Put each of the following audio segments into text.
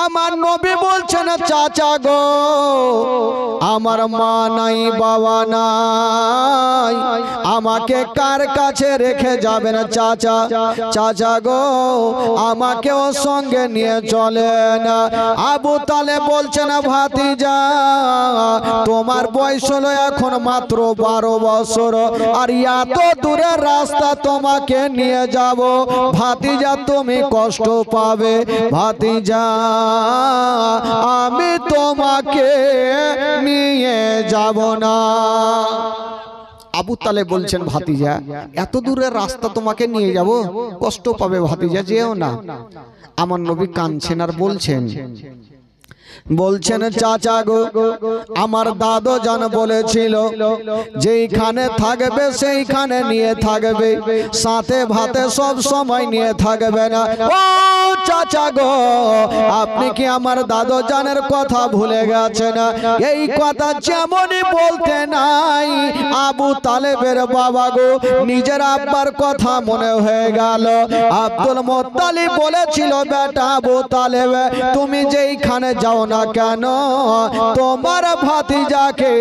আমার নবী বলছেন চাচা গো আমার মা নাই বাবা নাই, আমাকে কার কাছে রেখে যাবেন চাচা? চাচা গো আমাকেও সঙ্গে নিয়ে চলেন। আবু তালেব বলছেন ভাতিজা তোমার বয়স হলো এখন মাত্র 12 বছর, আর এত দূরের রাস্তা তোমাকে নিয়ে যাব, ভাতিজা তুমি কষ্ট পাবে। ভাতিজা আমি তোমাকে নিয়ে যাব না। আবু তালেব বলছেন ভাতিজা এত দূরের রাস্তা তোমাকে নিয়ে যাব, কষ্ট পাবে ভাতিজা, যেও না। আমার নবী কাঁদছেন আর বলছেন চাচা গো আমার দাদু জান বলেছিল যেইখানে থাকবে সেইখানে নিয়ে থাকবে, সাথে ভাতে সব সময় নিয়ে থাকবে না। ও চাচা গো আপনি কি আমার দাদু জানের কথা ভুলে গেছেন? এই কথা যেমনই বলতে নাই আবু তালেবের বাবা গো নিজের আব্বার কথা মনে হয়ে গেল। আব্দুল মুত্তালিব বলেছিল বেটা আবু তালেব তুমি যেইখানে যাও না কেন তোমার ভাতিজাকে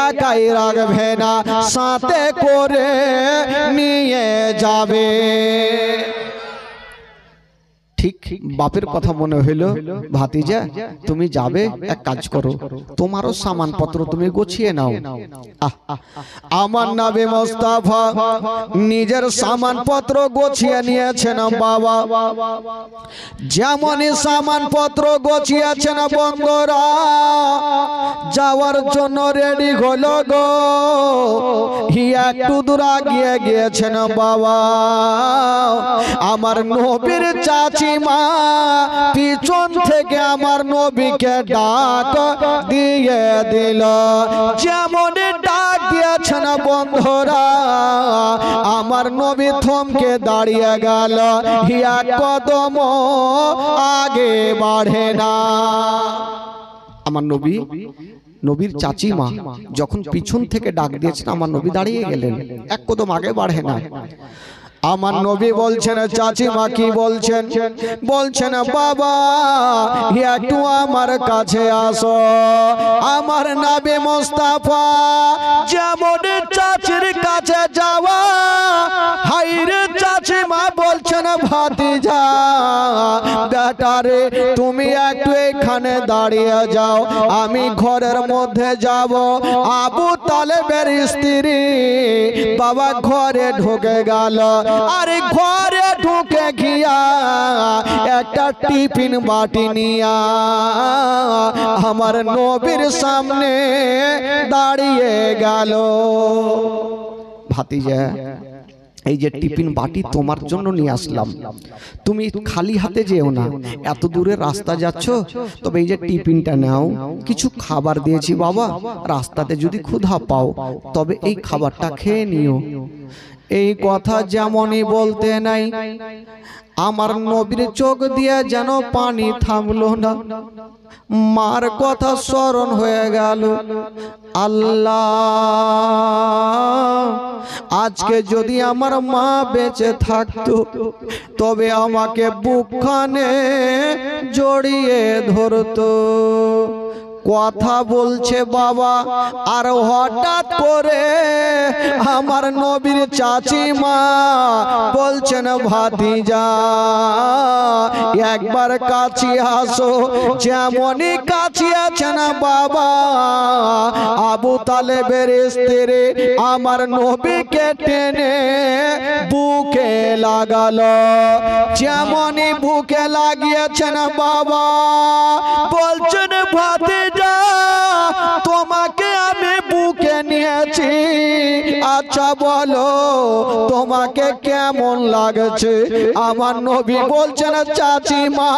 একাই রাখবে না, সাথে করে নিয়ে যাবে। ঠিক বাপের কথা মনে হইলো ভাতিজা তুমি যাবে, এক কাজ করো তোমারও সামানপত্র তুমি গুছিয়ে নাও। আমার নবী মুস্তাফা নিজের সামানপত্র গুছিয়ে নিয়েছেন বাবা। যেমনই সামানপত্র গুছিয়েছেন বন্ধুরা যাওয়ার জন্য রেডি হলো গো। একটু দূর আগিয়ে গিয়েছেন বাবা। আমার নবীর চাচি মা পিছন থেকে আমার নবীকে ডাক দিয়ে দিল। যেমন ডাক দিয়েছেন বন্ধুরা আমার নবী থমকে দাঁড়িয়ে গেল, এক কদম আগে বাড়ে না। আমার নবীর চাচি মা যখন পিছন থেকে ডাক দিয়েছেন আমার নবী দাঁড়িয়ে গেলেন, এক কদম আগে বাড়ে না। আমার নবী বলছেন চাচিমা কি বলছেন বাবা একটু আমার কাছে আসো। আমার নবী মুস্তাফা যেমন চাচির কাছে যাওয়া, হাইরে চাচিমা বলছেন ভাতিজা বেটারে তুমি একটু এখানে দাঁড়িয়ে যাও, আমি ঘরের মধ্যে যাব। আবু তালেবের স্ত্রী বাবা ঘরে ঢুকে গেল, আরে ঘরে ঢুকে গিয়া একটা টিফিন বাটি নিয়া আমার নবীর সামনে দাঁড়িয়ে গেল। ভাতিজা এই যে টিফিন বাটি তোমার জন্য নিয়ে আসলাম, তুমি খালি হাতে যেও না, এত দূরে রাস্তা যাচ্ছ, তবে এই যে টিফিনটা নাও, কিছু খাবার দিয়েছি বাবা, রাস্তাতে যদি ক্ষুধা পাও তবে এই খাবারটা খেয়ে নিও। এই কথা যেমনই বলতে নাই আমার নবীর চোখ দিয়ে যেন পানি থামলো না। মার কথা স্মরণ হয়ে গেল, আল্লাহ আজকে যদি আমার মা বেঁচে থাকতো তবে আমাকে বুকখানে জড়িয়ে ধরতো। কথা বলছে বাবা, আর হঠাৎ করে আমার নবীর চাচি মা বলছেন ভাতিজা একবার কাছে আসো। যেমনই কাছে আছেন বাবা আবু তালেবের স্ত্রী আমার নবীকে টেনে বুকে লাগালো। যেমনই বুকে লাগিয়েছেন বাবা বলছেন ভাতিজা তোমাকে আমি বুকে নিয়েছি, আচ্ছা বলো তোমাকে কেমন লাগছে? আমার নবী বলছেন চাচি মা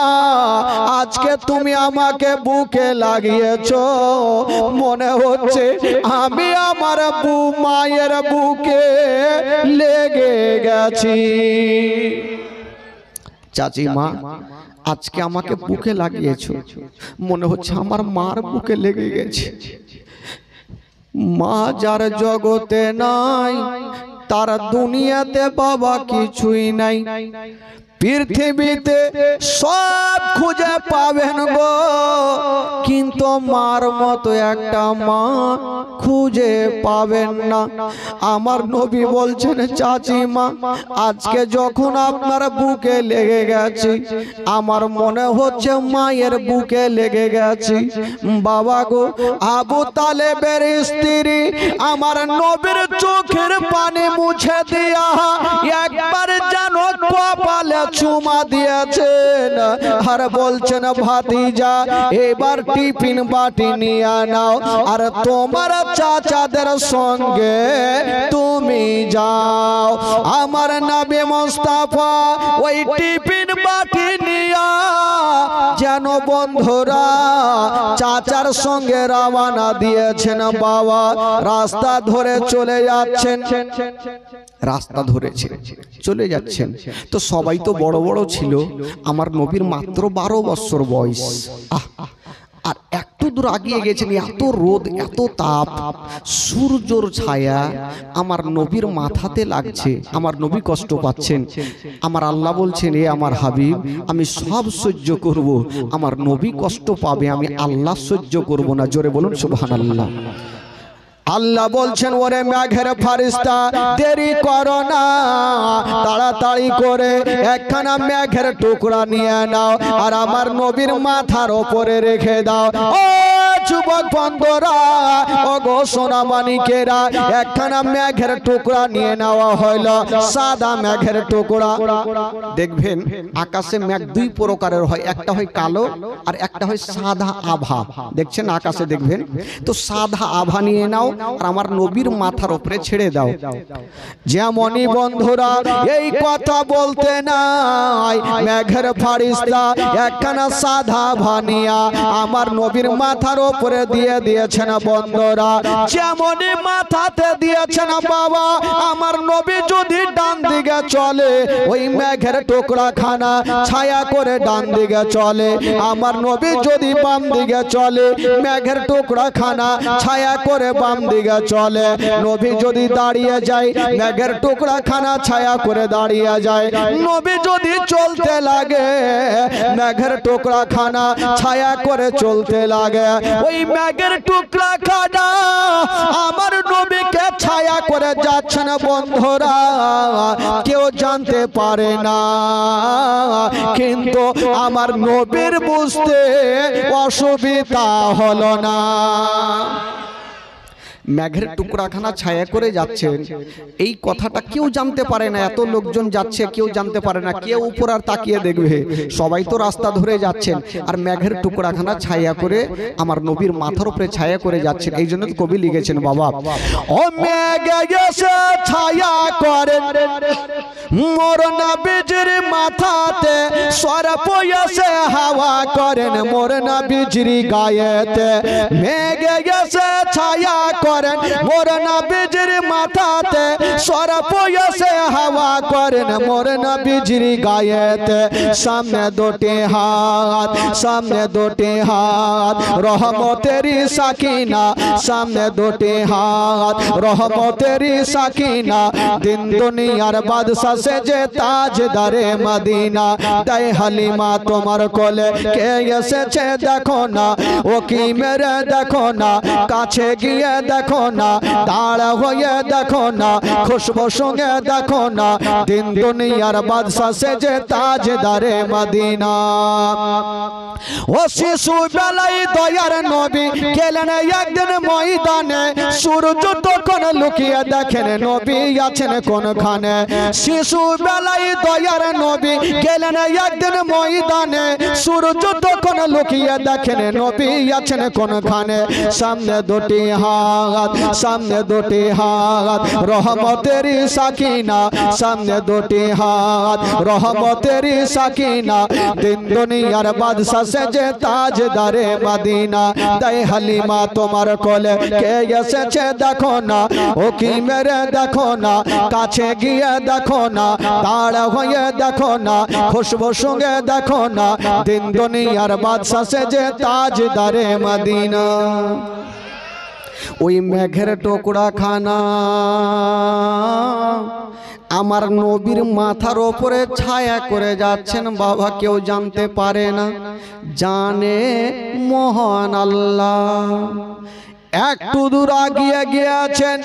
আজকে তুমি আমাকে বুকে লাগিয়েছো, মনে হচ্ছে আমি আমার মায়ের বুকে লেগে গেছি। চাচি মা আজকে আমাকে বুকে লাগিয়েছো, মনে হচ্ছে আমার মার বুকে লেগে গেছে। মা যার জগতে নাই তার দুনিয়াতে বাবা কিছুই নাই। পৃথিবীতে সব খুঁজে পাবেন গো, কিন্তু মার মতো একটা মা খুঁজে পাবেন না। আমার নবী বলছেন, চাচিমা আজকে যখন আপনার বুকে লেগে গেছে, আমার মনে হচ্ছে মায়ের বুকে লেগে গেছে। বাবা গো, আবু তালেবের স্ত্রী আমার নবীর চোখের পানি মুছে দিয়া একবার যেন কপালে চুমা দিয়েছেন, আর বলছেন, ভাতিজা এবার টিফিন বাটি নিয়ে নাও, আর তোমার চাচাদের সঙ্গে তুমি যাও। আমার নবী মুস্তাফা ওই টিফিন বাটি নিয়া যেন বন্ধুরা চাচার সঙ্গে রওনা দিয়েছেন। বাবা রাস্তা ধরে চলে যাচ্ছেন, রাস্তা ধরেছে চলে যাচ্ছেন। তো সবাই তো বড় বড় ছিল, আমার নবীর মাত্র 12 বছর বয়স। আর একটু দূর আগিয়ে গেছেন, এত রোদ এত তাপ, সূর্যর ছায়া আমার নবীর মাথাতে লাগছে, আমার নবী কষ্ট পাচ্ছেন। আমার আল্লাহ বলছেন, এ আমার হাবিব আমি সব সহ্য করব, আমার নবী কষ্ট পাবে, আমি আল্লাহ সহ্য করব না। জোরে বলুন সুবহানাল্লাহ। আল্লাহ বলছেন, ওরে মেঘের ফারিস্তা দেরি করো না, তাড়াতাড়ি করে একখানা মেঘের টুকরা নিয়ে নাও, আর আমার নবীর মাথার ওপরে রেখে দাও। ও যুবক বন্ধুরা, ও গো সোনা মানিকেরা, একখানা মেঘের টুকরা নিয়ে নেওয়া হইল, সাদা মেঘের টুকরা। দেখবেন আকাশে মেঘ দুই প্রকারের হয়, একটা হয় কালো আর একটা হয় সাদা আভা। দেখছেন আকাশে দেখবেন, তো সাদা আভা নিয়ে নাও আর আমার নবীর মাথার উপরে ছেড়ে দাও। যেমনই বন্ধুরা এই কথা বলতে নাই, মেঘের ফারিস্তা একখানা সাদা আভা নিয়া আমার নবীর মাথার উপরে দিয়ে দিয়েছেন। বন্ধুরা যেমনই মাথাতে দিয়েছেন, বাবা আমার নবী যদি ডান দিকে চলে, ওই মেঘের টুকরা খানা ছায়া করে ডান দিকে চলে, আমার নবী যদি বাম দিকে চলে, মেঘের টুকরা খানা ছায়া করে বাম দিকে চলে। নবী যদি দাঁড়িয়ে যায়, মেঘের টুকরা খানা ছায়া করে দাঁড়িয়ে যায়। নবী যদি চলতে লাগে, মেঘের টুকরা খানা ছায়া করে চলতে লাগে। ওই মেঘের টুকরা খানা আমার নবীকে ছায়া করে যাচ্ছেন। বন্ধুরা কেউ জানতে পারে না, কিন্তু আমার নবীর বুঝতে অসুবিধা হলো না। মেঘের টুকরাখানা ছায়া করে যাচ্ছেন, এই কথাটা কেউ জানতে পারে না। এত লোকজন যাচ্ছে, কেউ জানতে পারে না, কেউ উপর আর তাকিয়ে দেখবে, সবাই তো রাস্তা ধরে যাচ্ছেন, আর মেঘের টুকরাখানা ছায়া করে আমার নবীর মাথার উপরে ছায়া করে যাচ্ছেন। এই জন্য কবি লিখেছেন, বাবা ও মেঘ এসে ছায়া করে মোর নবীজির মাথাতে, সরপ এসে হাওয়া করেন মোর নবীজির গায়েতে। মেঘ এসে ছায়া করেন মোর নবীজির মাথাতে, সরপ এসে হাওয়া করেন মোর নবীজির গায়েতে। সামনে দুটি হাত, সামনে দুটি হাত রহমতেরি সাকিনা, সামনে দুটি হাত রহমতেরি সাকিনা। দিন দুনিয়ার বাদশা সে যে তাজদারে মদিনা। তাই হালিমা তোমার কোলে কে এসেছে দেখো না, ও কি মেরে দেখো না, কাছে গিয়ে দেখো না, দাঁড়া হয়ে দেখো না, খুশবু সঙ্গে দেখো না। দিন দুনিয়ার বাদশা সে যে তাজদারে মদিনা। ও শিশু বেলায় দয়ার নবী গেলেন একদিন ময়দানে, সূর্য তখন লুকিয়ে দেখেন নবী আছেন কোনখানে। শিশু বেলায় দয়ার নবী গেলেন একদিন ময়দানে, সূর্য তখন লুকিয়ে দেখেন নবী আছেন কোনখানে। সামনে দুটি হাত, সামনে দুটি হাত রহমতেরি সাকিনা, সামনে দুটি হাত রহমতেরি সাকিনা। দিন দুনিয়ার বাদশা সে যে তাজদারে মদিনা। তাই হালিমা তোমার কোলে কে এসেছে দেখো না, ও কি মেরে দেখো না, কাছে গিয়ে দেখো না, দাঁড়া হয়ে দেখো না, খুশবু সঙ্গে দেখো না। দিন দুনিয়ার বাদশা সে যে তাজদারে মদিনা। ওই মেঘের টুকরা খানা আমার নবীর মাথার ওপরে ছায়া করে যাচ্ছেন বাবা, কেউ জানতে পারে না, জানে মহান আল্লাহ। একটু দূর আগিয়ে গিয়েছেন,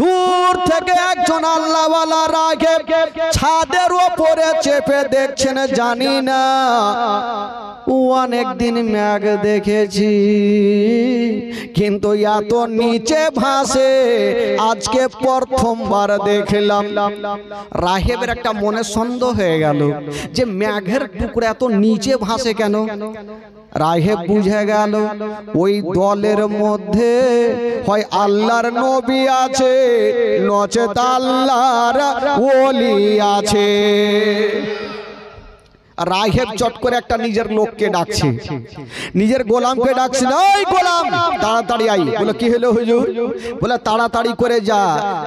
দূর থেকে একজন আল্লাহওয়ালা রাগে ছাদের ওপরে চেপে দেখছেন, জানি না অনেকদিন মেঘ দেখেছি কিন্তু এত নিচে ভাসে আজকে প্রথমবার দেখলাম। রাহেবের একটা মনে সন্দেহ হয়ে গেল যে মেঘের টুকরা এত নিচে ভাসে কেন। রাহেব বুঝে গেল ওই দলের মধ্যে হয় আল্লাহর নবী আছে, নচেত আল্লাহর ওলি আছে। রাহেব চট করে একটা নিজের লোককে ডাকছে, নিজের গোলামকে ডাকছে, ওই গোলাম তাড়াতাড়ি আই। বলে কি হলো হুজুর? বলে তাড়াতাড়ি করে যা,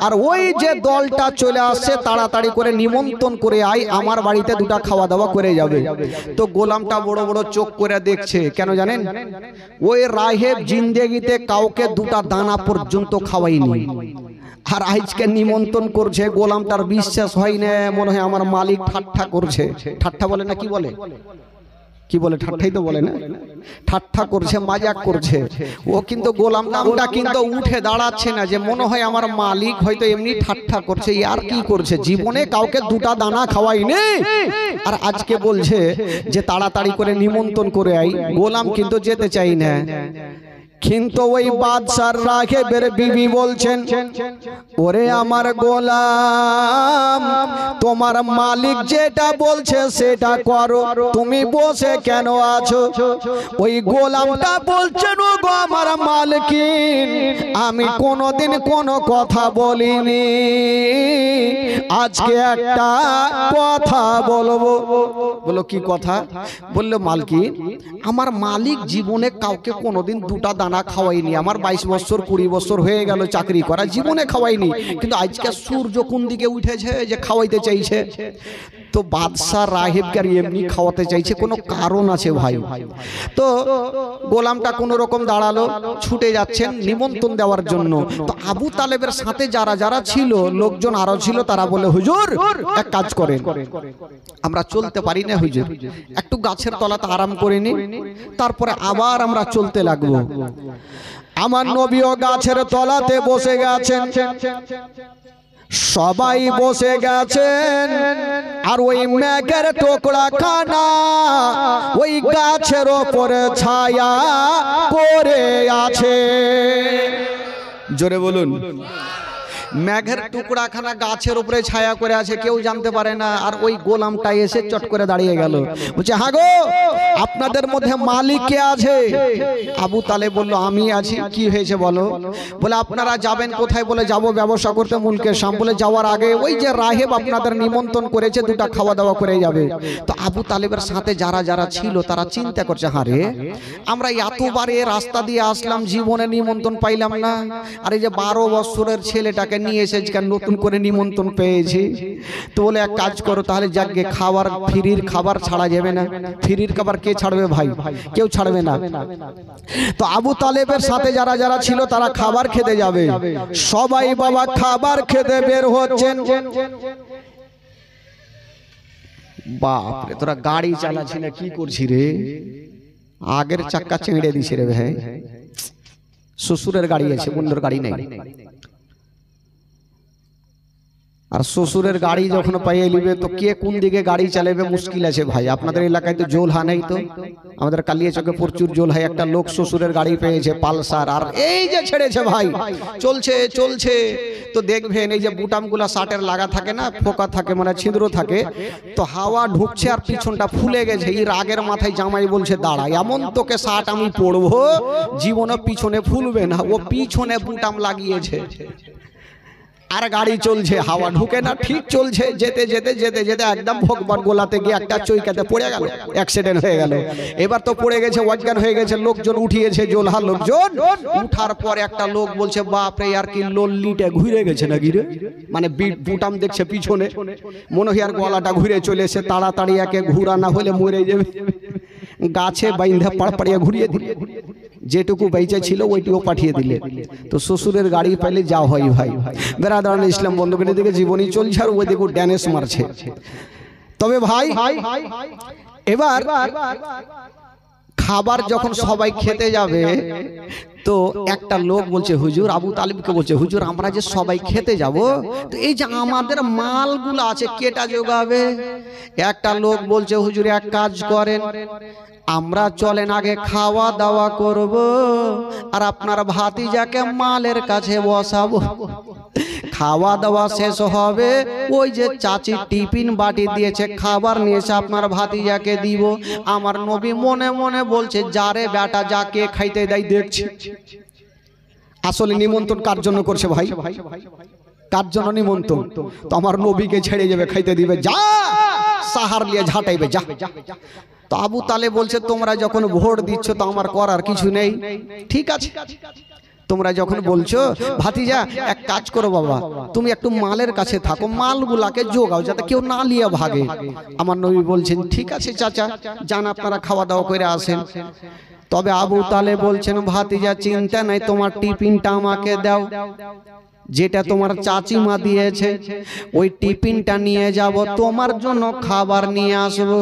আর ওই যে দলটা চলে আসছে তাড়াতাড়ি করে নিমন্ত্রণ করে আই, আমার বাড়িতে দুটা খাওয়া দাওয়া করে যাবে। তো গোলামটা বড় বড় চোখ করে দেখছে, কেন জানেন? ওই রাহেব জিন্দেগিতে কাউকে দুটা দানা পর্যন্ত খাওয়াইনি, আর আজকে নিমন্ত্রণ করছে। গোলামটার বিশ্বাস হয় না, মনে হয় আমার মালিক ঠাট্টা করছে। ঠাট্টা বলে না, কি বলে? কি বলে? ঠাট্টাই তো বলে না, ঠাট্টা করছে, মজাক করছে। ও কিন্তু গোলাম নামটা কিন্তু উঠে দাঁড়াচ্ছে না, যে মনে হয় আমার মালিক হয়তো এমনি ঠাট্টা করছে। আর কি করছে? জীবনে কাউকে দুটা দানা খাওয়াইনি, আর আজকে বলছে যে তাড়াতাড়ি করে নিমন্ত্রণ করে আই। গোলাম কিন্তু যেতে চাই না। কিন্তু ওই বাদশাহ রাহেবের বিবি বলছেন, ওরে আমার গোলাম, তোমার মালিক যেটা বলছে সেটা করো, তুমি বসে কেন আছো? ওই গোলামটা বলছেন, ও গো আমার মালিকিন, আমি কোনোদিন কোনো কথা বলিনি, আজকে একটা কথা বলবো। বলো কি কথা? বললো মালকিন, আমার মালিক জীবনে কাউকে কোনোদিন দুটা দানা খাওয়াইনি। আমার 22 বছর 20 বছর হয়ে গেল চাকরি করা, জীবনে খাওয়াইনি, কিন্তু আজকে সূর্য কোন দিকে উঠেছে যে খাওয়াইতে চাইছে। তো বাদশাহ রাহেবকে এমনি খাওয়াতে চাইছে, কোনো কারণ আছে ভাই। তো গোলামটা কোন রকম দাঁড়ালো, ছুটে যাচ্ছেন নিমন্ত্রণ দেওয়ার জন্য। তো আবু তালেবের সাথে যারা যারা ছিল, লোকজন আরো ছিল, তারা বলে, হুজুর এক কাজ করেন, আমরা চলতে পারি না হুজুর, একটু গাছের তলাতে আরাম করে নি, তারপরে আবার আমরা চলতে লাগবো। আমার নবীও গাছের তলাতে বসে গেছেন, সবাই বসে গেছেন, আর ওই মেঘের টুকরা খানা ওই গাছের ওপরে ছায়া করে আছে। জোরে বলুন। মেঘের টুকরাখানা গাছের উপরে ছায়া করে আছে, কেউ জানতে পারে না। আর ওই গোলামটা এসে চট করে দাঁড়িয়ে গেল, বলছে, হ্যাঁ গো, আপনাদের মধ্যে মালিক কে আছে? আবু তালেব বলল, আমি আছি। কি হয়েছে বলো? বলে, আপনারা যাবেন কোথায়? বলে, যাবো ব্যবসা করতে মুলকে শাম। বলে, যাওয়ার আগে ওই যে রাহেব আপনাদের নিমন্ত্রণ করেছে, দুটা খাওয়া দাওয়া করে যাবে। তো আবু তালেবের সাথে যারা যারা ছিল তারা চিন্তা করছে, হ্যাঁ রে, আমরা এতবার এ রাস্তা দিয়ে আসলাম, জীবনে নিমন্ত্রণ পাইলাম না, আর এই যে 12 বছরের ছেলেটাকে নিয়ে এসে নতুন করে নিমন্ত্রণ পেয়েছি। তো বলে, এক কাজ করো তাহলে, যাকে খাবার, ফ্রির খাবার ছাড়া যাবে না। ফ্রির খাবার কে ছাড়বে ভাই? কেউ ছাড়বে না। তো আবু তালেবের সাথে যারা যারা ছিল তারা খাবার খেতে যাবে। সবাই বাবা খাবার খেতে বের হচ্ছেন। বাপরে, তোরা গাড়ি চালাচ্ছি না, কি করছি রে? আগের চাক্কা চেঁড়ে দিছে রে ভাই। শ্বশুরের গাড়ি আছে, বন্ধুর গাড়ি নেই। আর শ্বশুরের গাড়ি যখন পাইয়ে নিবে তো কে কোন দিকে গাড়ি চালাবে মুশকিল আছে ভাই। আপনাদের এলাকায় তো জোলহা নেই, তো আমাদের কালিয়াচকে প্রচুর জোলহা। একটা লোক শ্বশুরের গাড়ি পেয়েছে পালসার, আর এই যে ছেড়েছে ভাই, চলছে চলছে। তো দেখবেন এই যে বুটামগুলা শার্টের লাগা থাকে না, ফোকা থাকে, মানে ছিদ্র থাকে, তো হাওয়া ঢুকছে আর পিছনটা ফুলে গেছে। এই রাগের মাথায় জামাই বলছে, দাঁড়া, এমন তোকে শার্ট আমি পরবো জীবনে পিছনে ফুলবে না। ও পিছনে বুটাম লাগিয়েছে, আর গাড়ি চলছে, হাওয়া ঢুকে না, ঠিক চলছে। যেতে যেতে যেতে যেতে একদম ভগবান গোলাতে গিয়ে একটা চৈকাতে পড়ে গেল, অ্যাক্সিডেন্ট হয়ে গেল। এবার তো পড়ে গেছে, অজ্ঞান হয়ে গেছে, লোকজন উঠিয়েছে, জোলহা লোকজন। উঠার পর একটা লোক বলছে, বাপরে, আর কি লল্লিটা ঘুরে গেছে নাকি রে, মানে বুটাম দেখছে পিছনে, মনে হয় আর গলাটা ঘুরে চলেছে। তাড়াতাড়ি একে ঘুরা না হলে মরে যাবে, গাছে বাইন্ধা পাড়পাড়িয়া ঘুরিয়ে দিল। যেটুকু বেঁচে ছিল ওইটিও পাঠিয়ে দিলে। তো শ্বশুরের গাড়ি পাইলে যা হয় ভাই। বেরাদারান ইসলাম বন্ধুকে দিকে জীবনী চলছে আর ওই দিকে ড্যানেস মারছে। তবে ভাই এবার খাবার যখন সবাই খেতে যাবে তো একটা লোক বলছে হুজুর, আবু তালিবকে বলছে হুজুর আমরা যে সবাই খেতে যাব তো এই যে আমাদের মালগুলো আছে কেটা জোগাবে? একটা লোক বলছে হুজুর এক কাজ করেন, আমরা চলেন আগে খাওয়া দাওয়া করব আর আপনার ভাতিজাকে মালের কাছে বসাবো। খাওয়া দাওয়া শেষ হবে, ওই যে চাচি টিফিন বাটি দিয়েছে খাবার নিয়েছে আপনার ভাতিজাকে দিব। আমার নবী মনে মনে বলছে যারে বেটা যাকে খাইতে দেয় দেখছি। আসলে নিমন্ত্রণ কার জন্য করছে ভাই? কার জন্য নিমন্ত্রণ? তো আমার নবীকে ছেড়ে যাবে, খাইতে দিবে, যা সাহার নিয়ে ঝাঁটাইবে যা। তো আবু তালেব বলছে তোমরা যখন ভোট দিচ্ছ তো আমার করার কিছু নেই, ঠিক আছে তোমরা যখন বলছো ভাতিজা এক কাজ করো বাবা, তুমি একটু মালের কাছে থাকো, মালগুলাকে জোগাও যাতে কেউ না লিয়ে ভাগে। আমার নবী বলছেন ঠিক আছে চাচা যান আপনারা খাওয়া দাওয়া করে আসেন। তবে আবু তালেব বলছেন ভাতিজা চিন্তা নাই, তোমার টিফিনটা আমাকে দাও, যেটা তোমার চাচিমা দিয়েছে ওই টিফিনটা নিয়ে যাব, তোমার জন্য খাবার নিয়ে আসবো।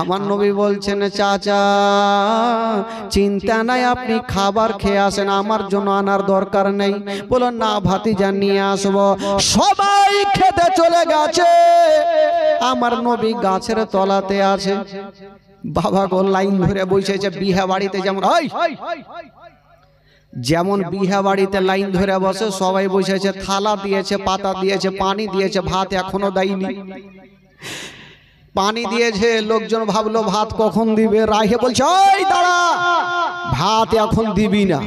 আমার নবী বলছেন চাচা চিন্তা নাই আপনি খাবার খেয়ে আসেন, আমার জন্য আনার দরকার নেই। বলো না ভাতিজা নিয়ে আসবো। সবাই খেতে চলে গেছে, আমার নবী গাছের তলাতে আছে। বাবা গো লাইন ধরে বসেছে বিহা বাড়িতে যেমন হয়, যেমন বিহা বাড়িতে লাইন ধরে বসে সবাই বসেছে, থালা দিয়েছে, পাতা দিয়েছে, পানি দিয়েছে, ভাত এখনো দেয়নি। পানি দিয়েছে, লোকজন ভাবলো ভাত কখন দিবে, রাহে বলছে ওই দাঁড়া ভাত এখন দিবি না।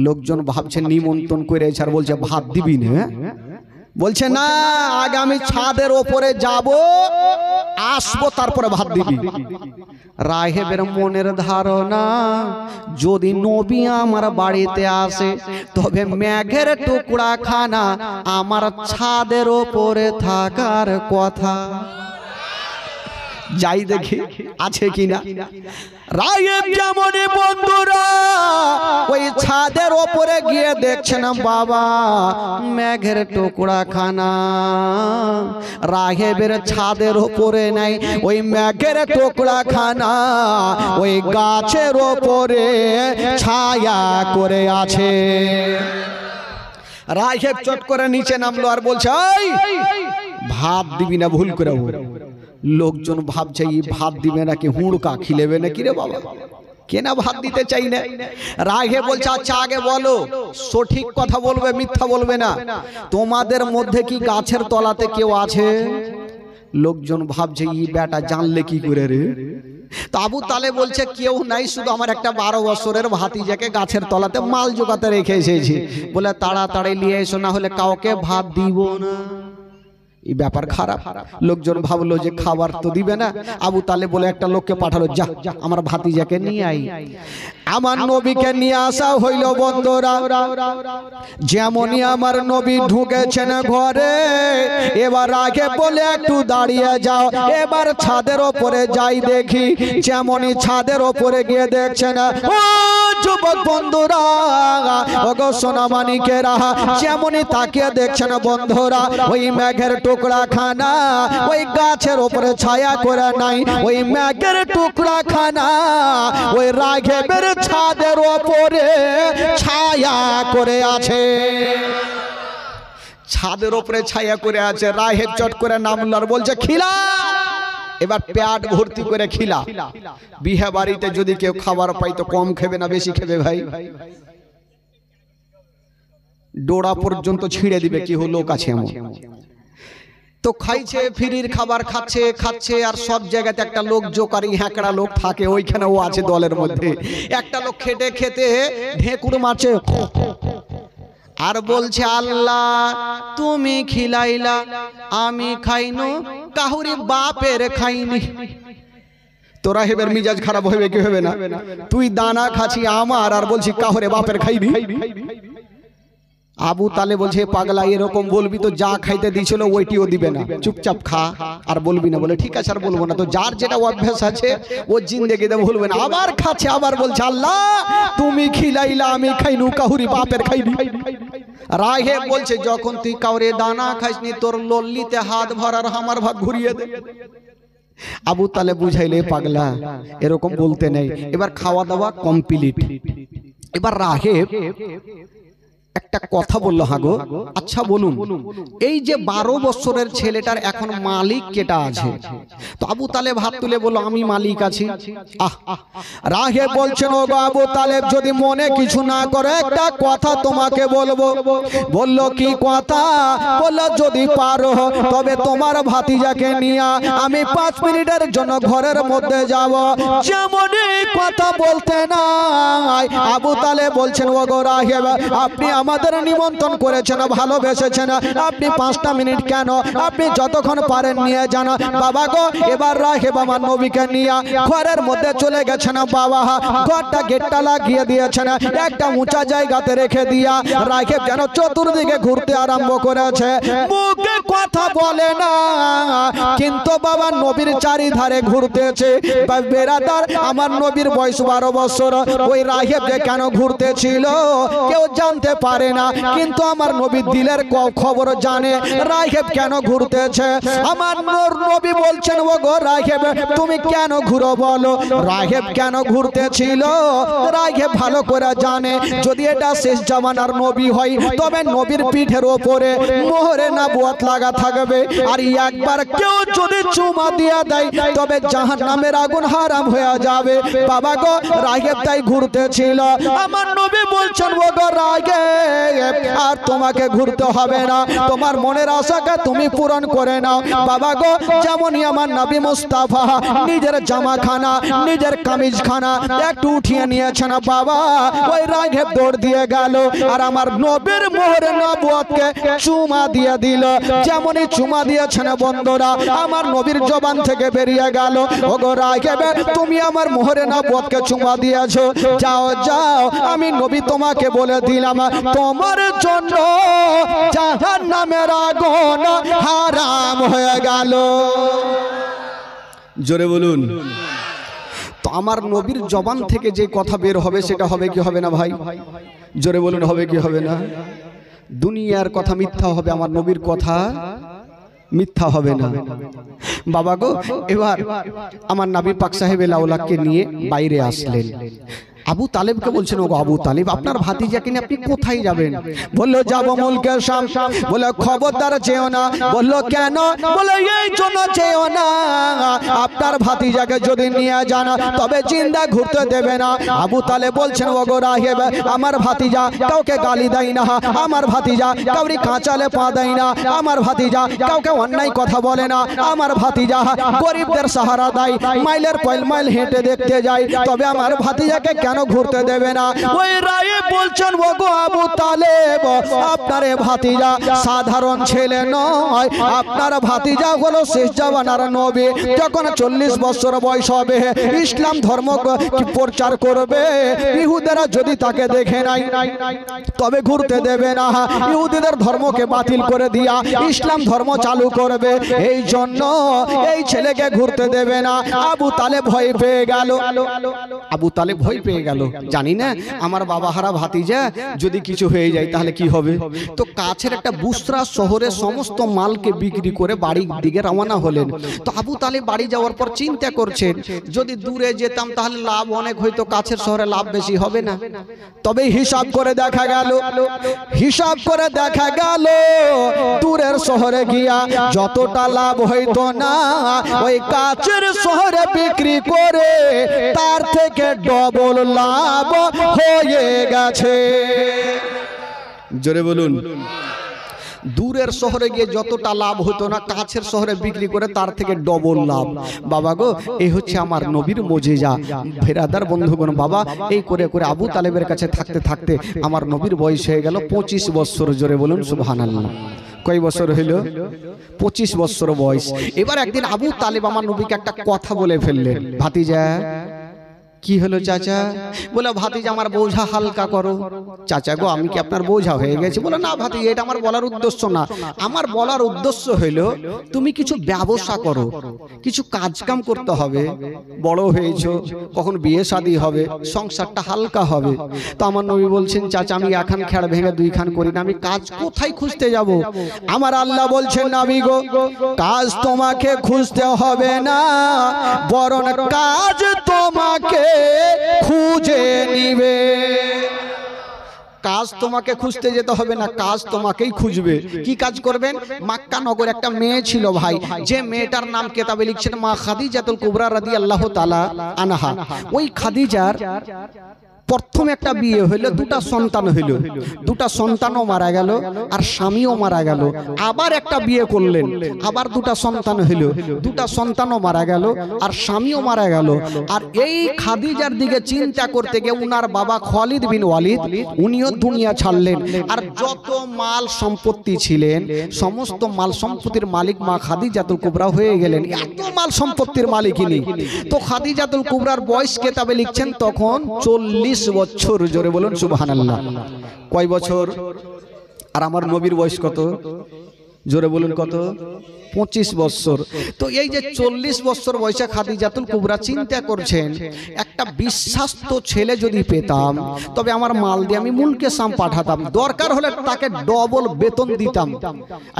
লোকজন ভাবছে নিমন্ত্রণ করেছে আর বলছে ভাত দিবি না, বলছে না আগে আমি ছাদের ওপরে যাব আসবো তারপরে ভাত দিবি। রাহেবের মনের ধারণা যদি নবী আমার বাড়িতে আসে তবে মেঘের টুকরা খানা আমার ছাদের ওপরে থাকার কথা। যাই দেখি আছে কিনা। রায়েব যেমন বন্ধুরা ওই ছাদের ওপরে গিয়ে দেখছে না বাবা মেঘের টুকরা খানা, রাহেবের ছাদের ওপরে নাই, ওই মেঘের টুকরা খানা ওই গাছের ওপরে ছায়া করে আছে। রাহেব চট করে নিচে নামলো আর বলছে এই ভাত দিবি না ভুল করে। লোকজন ভাবছে এই ভাত দিবে নাকি হুড়কা খিলেবে নাকি রে বাবা, কেনা ভাত দিতে চাই না। রাগে বলছে আচ্ছা আগে বলো সঠিক কথা বলবে মিথ্যা বলবে না, তোমাদের মধ্যে কি গাছের তলাতে কেউ আছে? লোকজন ভাবছে এই বেটা জানলে কি করে রে। তো আবু তালেব বলছে কেউ নাই, শুধু আমার একটা 12 বছরের ভাতিজাকে গাছের তলাতে মাল জোগাতে রেখে এসেছি, বলে তাড়াতাড়ি নিয়ে এসো না হলে কাউকে ভাত দিব না। এই ব্যাপার খারাপ। লোকজন ভাবলো যে খাবার তো দিবে না, আবু তালেব বলে একটা লোককে পাঠালো যা আমার ভাতিজাকে নিয়ে আই। আমার নবীকে নিয়ে আসা হইল বন্ধুরা। যেমনই আমার নবী ঢুকেছেন ঘরে, এবার আগে বলে একটু দাঁড়িয়ে যাও, এবার ছাদের ওপরে যাই দেখি। যেমনই ছাদের ওপরে গিয়ে দেখছেন ও যুবক বন্ধুরা ওগো সোনামানিকেরা, যেমনই তাকিয়ে দেখছেন বন্ধুরা ওই মেঘের টুকরা খানা ওই গাছের ওপরে ছায়া করে নাই, ওই মেঘের টুকরা খানা ওই রাঘবের ছাদের ওপরে ছায়া করে আছে। ছাদের ওপরে ছায়া করে আছে। রাহেব চট করে নামলো আর বলছে খিলা। এবার পেট ভর্তি করে খিলা। বিয়ে বাড়িতে যদি কেউ খাবার পাই তো কম খাবে না বেশি খাবে ভাই, ডোড়া পর্যন্ত ছিঁড়ে দিবে কি হলো লোক আছে এমন। তো খাইছে ফ্রির খাবার খাচ্ছে খাচ্ছে আর সব জায়গাতে একটা লোক জোকারি হ্যাঁকড়া লোক থাকে, ওইখানে ও আছে দলের মধ্যে। একটা লোক খেটে খেতে ঢেকুর মারছে আর বলছে আল্লাহ তুমি খিলাইলা আমি খাইনু, কাহুরি বাপের খাইনি। তোরা হেবের মিজাজ খারাপ হবে কি হবে না? তুই দানা খাচ্ছি আমার আর বলছি কাহুরে বাপের খাইনি। আবু তালেব বলছে পাগলা এরকম বলবি তো যা খাইতে দিয়েছিল ওইটিও দিবে না, চুপচাপ খা আর বলবি না। বলে ঠিক আছে আর বলবো না। তো যার যেটা অভ্যাস আছে ও জিন্দেগিতে বলবে না। আবার খাচ্ছে, আবার বলছে আল্লাহ তুমি খিলাইলা আমি খাইনু, কাহুরি বাপের খাইনি। রাহে বলছে যখন তুই কাউরে দানা খাইসনি তোর লল্লিতে হাত ভরার আমার ভাগ ঘুরিয়ে দে। আবু তালেব বুঝাইলে পাগলা এরকম বলতে নেই। এবার খাওয়া দাওয়া কমপ্লিট। এবার রাহেব একটা কথা বললো, হাগো আচ্ছা বলুন এই যে 12 বছরের ছেলেটার এখন মালিক কেটা আছে? তো আবু তালেব হাত তুলে বলল আমি মালিক আছি। রাহেব বলছেন ও গো আবু তালেব যদি মনে কিছু না করে একটা কথা তোমাকে বলবো। বলল কি কথা? বলল যদি পারো তবে তোমার ভাতিজাকে নিয়ে আমি 5 মিনিটের জন্য ঘরের মধ্যে যাব। যেমনই কথা বলতে নাই আবু তালেব বলছেন ও গো রাহেব আপনি আমাদের নিমন্ত্রণ করেছেন, ভালোবেসেছেন, আপনি 5টা মিনিট কেন আপনি যতক্ষণ পারেন নিয়ে যান। বাবা গো এবার রাহেব আমার নবীকে নিয়ে ঘরের মধ্যে চলে গেছেন। বাবা ঘরটা গেটটা লাগিয়ে দিয়েছেন, একটা উঁচা জায়গাতে রেখে দিয়া রাহেব যেন চতুর্দিকে ঘুরতে আরম্ভ করেছে। মুখে কথা বলে না কিন্তু বাবা নবীর চারিধারে ঘুরতেছে। বেরাদার আমার নবীর বয়স 12 বছর। ওই রাহেব যে কেন ঘুরতেছিল কেউ জানতে পারে না, কিন্তু আমার নবীর দিলের খবর জানে রাহেব কেন ঘুরতেছে। আমার নবী বলছেন ও গো রাহেব তুমি কেন ঘুরো বলো। রাহেব কেন ঘুরতেছিল রাহেব ভালো করে জানে যদি এটা শেষ জামানার নবী হয় তবে নবীর পিঠের ওপরে মোহরে নবুয়ত লাগা থাকবে। আর একবার কেউ যদি চুমা দিয়া দেয় তবে জাহান্নামের আগুন হারাম হয়ে যাবে। বাবা গো রাহেব তাই ঘুরতেছিল। আমার নবী বলছেন ও গো রাহেব আর তোমাকে ঘুরতে হবে না, তোমার মনের আশাকে তুমি পূরণ করে নাও। বাবা গো যেমনই আমার নবী মুস্তাফা নিজের জামাখানা নিজের কামিজখানা একটু উঠিয়ে নিয়েছেন বাবা ওই রাহেব দৌড় দিয়ে গেল আর আমার নবীর মোহরে নবুয়তকে চুমা দিয়ে দিল। যেমনই চুমা দিয়েছেন বন্ধুরা আমার নবীর জবান থেকে বেরিয়ে গেল ও গো রাহেব তুমি আমার মোহরে নবুয়তকে চুমা দিয়েছো, যাও যাও আমি নবী তোমাকে বলে দিলাম তোমার জন্য জাহান্নামের আগুন হারাম হয়ে গেল। জোরে বলুন। তো আমার নবীর জবান থেকে যে কথা বের হবে সেটা হবে কি হবে না ভাই? জোরে বলুন হবে কি হবে না? দুনিয়ার কথা মিথ্যা হবে, আমার নবীর কথা মিথ্যা হবে না। বাবা গো এবার আমার নবী পাক সাহেবে লাউলাককে নিয়ে বাইরে আসলেন। আবু তালেবকে বলছেন ও আবু তালেব আপনার ভাতিজাকে নিয়ে আপনি কোথায় যাবেন? বললো যাব মুলকের শাম। বলে খবরদার যেও না। বললো কেন? বলে এই জন্য যেও না আপনার ভাতিজাকে যদি নিয়ে যান তবে জিন্দা ঘুরতে দেবে না। আবু তালেব বলছেন ও গো রাহেব আমার ভাতিজা কাউকে গালি দেয় না, আমার ভাতিজা কাউরি কাঁচালে পা দেয় না, আমার ভাতিজা কাউকে অন্যায় কথা বলে না, আমার ভাতিজা গরিবদের সাহারা দেয়, মাইলের পর মাইল হেঁটে দেখতে যায়, তবে আমার ভাতিজাকে কেন ঘুরতে দেবে না? ওই রাহেব বলছেন ও গো আবু তালেব আপনার ভাতিজা সাধারণ ছেলে নয়, আপনার ভাতিজা হলো শেষ জামানার নবী। যখন 40 বছর বয়স হবে ইসলাম ধর্ম প্রচার করবে, ইহুদিরা যদি তাকে দেখে নাই তবে ঘুরতে দেবে না, ইহুদিদের ধর্মকে বাতিল করে দিয়া ইসলাম ধর্ম চালু করবে, এই জন্য এই ছেলেকে ঘুরতে দেবে না। আবু তালেব ভয় পেয়ে গেল। আবু তালেব ভয় পেয়ে গেল, জানি না আমার বাবা হারা ভাতিজা যদি কিছু হয়ে যায় তাহলে কি হবে। তো কাছের একটা বুসরা শহরে সমস্ত মালকে বিক্রি করে বাড়ির দিকে রওনা হলেন। তো আবু তালেব বাড়ি যাওয়ার পর চিন্তা করছেন যদি দূরে যেতাম তাহলে লাভ অনেক হইতো, কাছের শহরে লাভ বেশি হবে না। তবে হিসাব করে দেখা গেল দূরের শহরে গিয়া যতটা লাভ হইতো না ওই কাছের শহরে বিক্রি করে তার থেকে ডবল লাভ হয়ে গেছে। জোরে বলুন। দূরের শহরে গিয়ে যতটা লাভ হতো না কাছের শহরে বিক্রি করে তার থেকে ডবল লাভ। বাবা গো এই হচ্ছে আমার নবীর মুজিজা। ভেরাদার বন্ধুগণ বাবা এই করে করে আবু তালেবের কাছে থাকতে থাকতে আমার নবীর বয়স হয়ে গেল 25 বছর। জোরে বলুন সুবহানাল্লাহ। কয় বছর হইল? 25 বছর বয়স। এবার একদিন আবু তালেব আমার নবীকে একটা কথা বলে ফেললেন, ভাতিজা কি হলো চাচা? বলে ভাতিজা আমার বোঝা হালকা করো। চাচা গো আমি কি আপনার বোঝা হয়ে গেছি? বলে না ভাতিজা, এটা আমার বলার উদ্দেশ্য না। আমার বলার উদ্দেশ্য হইলো তুমি কিছু ব্যবসা করো, কিছু কাজ কাম করতে হবে, বড় হয়েছো, কখন বিয়ে শাদী হবে, সংসারটা হালকা হবে। তো আমার নবী বলছেন চাচা আমি এখান খেড় ভেঙে দুই খান করি না, আমি কাজ কোথায় খুঁজতে যাব? আমার আল্লাহ বলছেন নবী গো কাজ তোমাকে খুঁজতে হবে না, বরং কাজ তোমাকে খুঁজে নিবে। কাজ তোমাকে খুঁজতে যেতে হবে না, কাজ তোমাকেই খুঁজবে। কি কাজ করবেন? মক্কা নগর একটা মেয়ে ছিল ভাই, যে মেয়েটার নাম কেতাবে লিখছেন মা খাদিজাতুল কুবরা রাদিয়াল্লাহু তাআলা আনহা। ওই খাদিজার প্রথম একটা বিয়ে হইলো, দুটা সন্তান হইলো, দুটা সন্তানও মারা গেল আর স্বামীও মারা গেল। আবার একটা বিয়ে করলেন, আবার দুটা সন্তান হইলো, দুটা সন্তানও মারা গেল আর স্বামীও মারা গেল। আর এই খাদিজার দিকে চিন্তা করতে গিয়ে উনার বাবা খালিদ বিন ওয়ালিদ উনিও দুনিয়া ছাড়লেন। আর যত মাল সম্পত্তি ছিলেন সমস্ত মাল সম্পত্তির মালিক মা খাদিজাতুল কুবরা হয়ে গেলেন। এত মাল সম্পত্তির মালিকিনী। তো খাদিজাতুল কুবরার বয়স কেতাবে লিখছেন তখন 40 বছর। জোরে বলুন সুবহানাল্লাহ। কয় বছর? আর আমার নবীর বয়স কত? জোরে বলুন কত? 25 বছর। তো এই যে 40 বছর বয়সে খাদিজাতুল কুবরা চিন্তা করছেন একটা বিশ্বাস্ত ছেলে যদি পেতাম তবে আমার মাল দিয়ে আমি মুলকে শাম পাঠাতাম, দরকার হলে তাকে ডবল বেতন দিতাম।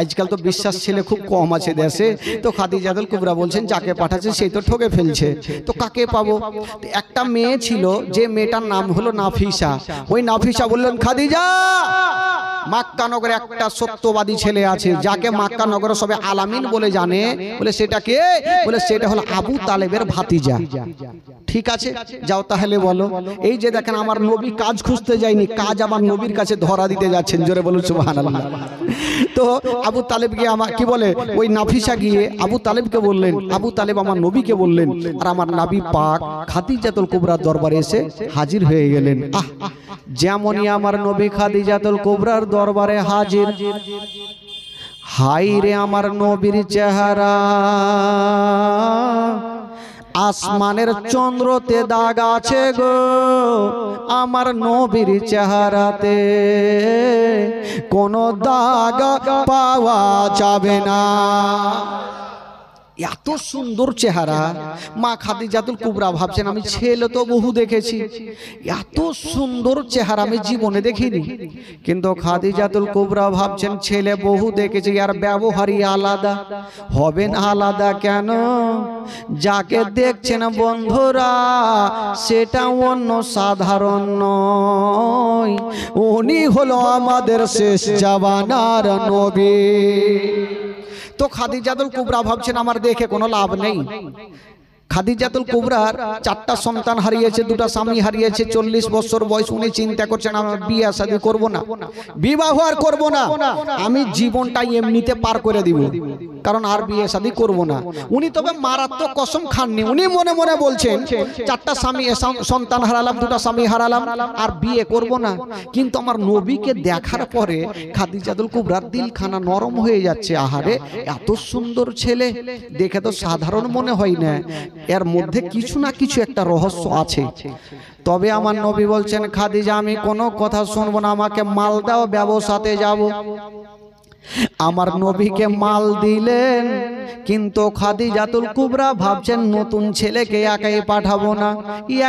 আজকাল তো বিশ্বাস ছেলে খুব কম আছে দেশে। তো খাদিজাতুল কুবরা বলছেন যাকে পাঠাচ্ছে সেই তো ঠকে ফেলছে, তো কাকে পাবো? একটা মেয়ে ছিল, যে মেয়েটার নাম হলো নাফিসা। ওই নাফিসা বললেন খাদিজা মক্কা নগরে একটা সত্যবাদী ছেলে আছে যাকে মক্কা নগরে সবে আলামিন বলে জানে। বলে সেটা কে? বলে সেটা হলো আবু তালেবের ভাতিজা। ঠিক আছে যাও তাহলে বলো। এই যে দেখেন আমার নবী কাজ খুঁজতে যায়নি, কাজ আমার নবীর কাছে ধরা দিতে যাচ্ছেন। জোরে বলুন সুবহানাল্লাহ। তো আবু তালেব গিয়ে আমার কি বলে, ওই নাফিসা গিয়ে আবু তালেবকে বললেন, আবু তালেব আমার নবীকে বললেন, আর আমার নবী পাক খাদিজাতুল কুবরার দরবারে এসে হাজির হয়ে গেলেন। আহ যেমনই আমার নবী খাদিজাতুল কুবরার দরবারে হাজির, হাই রে আমার নবীর চেহারা, আসমানের চন্দ্রতে দাগ আছে গো আমার নবীর চেহারাতে, কোনো দাগ পাওয়া যাবে না। এত সুন্দর চেহারা। মা খাদিজাতুল কুবরা ভাবছেন আমি ছেলে তো বহু দেখেছি, এত সুন্দর চেহারা আমি জীবনে দেখিনি। কিন্তু খাদিজাতুল কুবরা ভাবছেন ছেলে বহু দেখেছি, আর ব্যবহারই আলাদা। হবেন আলাদা কেন? যাকে দেখছেন বন্ধুরা সেটা অন্য সাধারণ নয়, উনি হলো আমাদের শেষ জামানার নবী। তো খাদিজাতুল কুবরা ভাবছেন আমার দেখে কোনো লাভ নেই। খাদিজাতুল কুবরার 4টা সন্তান হারিয়েছে, 2টা স্বামী হারিয়েছে, 40 বছর বয়স। উনি চিন্তা করছেন আমি বিয়ে শাদী করব না, বিবাহ আর করব না, আমি জীবনটা এমনিতে পার করে দিব, কারণ আর বিয়ে শাদী করব না। উনি তবে মারাত্মক কসম খাননি। উনি মনে মনে বলছেন 4টা স্বামী সন্তান হারালাম, 2টা স্বামী হারালাম, আর বিয়ে করব না। কিন্তু আমার নবীকে দেখার পরে খাদিজাতুল কুবরার দিলখানা নরম হয়ে যাচ্ছে। আহারে এত সুন্দর ছেলে, দেখে তো সাধারণ মনে হয় না, এর মধ্যে কিছু না কিছু একটা রহস্য আছে। তবে আমার নবী বলছেন খাদিজা আমি কোনো কথা শুনবো না, আমাকে মাল দাও, ব্যবসাতে যাব। আমার নবীকে মাল দিলেন, কিন্তু খাদিজাতুল কুবরা ভাবছেন নতুন ছেলেকে একাই পাঠাবো না,